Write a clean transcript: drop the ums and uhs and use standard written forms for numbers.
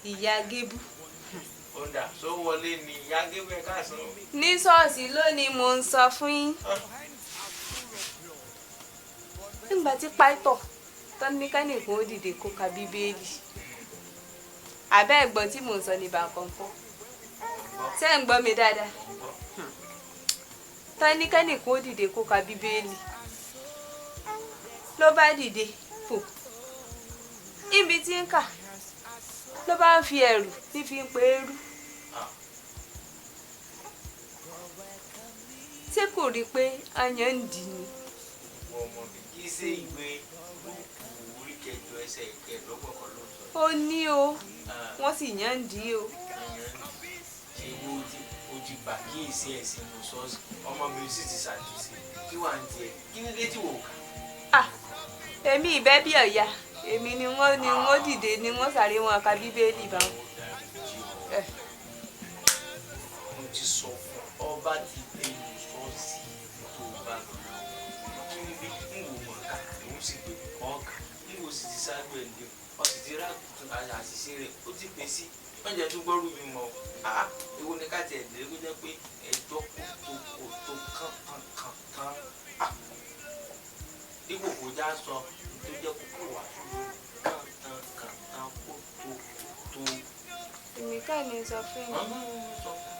ìyá Gébú. Ọ̀dà tó wọlé ni ìyá Gébú ẹ káàsán. Ní ṣọ́ọ̀ṣì lónìí mo ń sọ fún yín. Nígbà tí pàìtọ̀ tán ní kẹ́nìkan ó dìde kó ka bíbélì. Àbẹ́ ẹ̀gbọ́n tí mò ń sọ ní bàkọ́ńkọ́. Ṣé ń gbọ́ mi dáadáa? Tán ní kẹ́nìkan ó dìde kó ka bíbélì. Ló bá dìde fò. Ibi tí ń kà ló bá ń fi ẹ̀rù tí fi ń pe eru. Ṣé kò rí pé ayan ń dì ní? Ọmọ mi kì í ṣe ìwé Lúùkù orí kẹjọ ẹsẹ̀ kẹẹ̀dọ́gbọ̀n kan ló sọ. Ó ní o, wọ́n sì yàn ń dì o. Ṣé o ti gbà kí èsì ẹ̀sìn ló sọ́ọ̀sì ọmọ mi sì ti ṣàtúnṣe kí wàá ń tiẹ̀ kí ní dé tí wò ká. Èmi ìbẹ́ bí ọ̀ya èmi ni wọ́n dìde ni wọ́n sáré wọn ka bíbélì bá wọn. Mo ti sọ fún ọba ti dé ìlú ṣọ́ọ̀ṣì tó bá lọ kí ní bí n wò mọ̀ ká òun sì pé ọ̀gá n wò sì ti ṣáájú ẹ̀ lé ọ sì ti rà àṣìṣe rẹ̀ ó ti pè sí oúnjẹ tó gbọ́rù mi mọ́ ewu ni ká tiẹ̀ lé kó jẹ́ pé ẹjọ́ kò tó kán dípò kò já sọ tó jẹ́ kókó wà kán kó tó. Èmi ká ní sọ fún yín.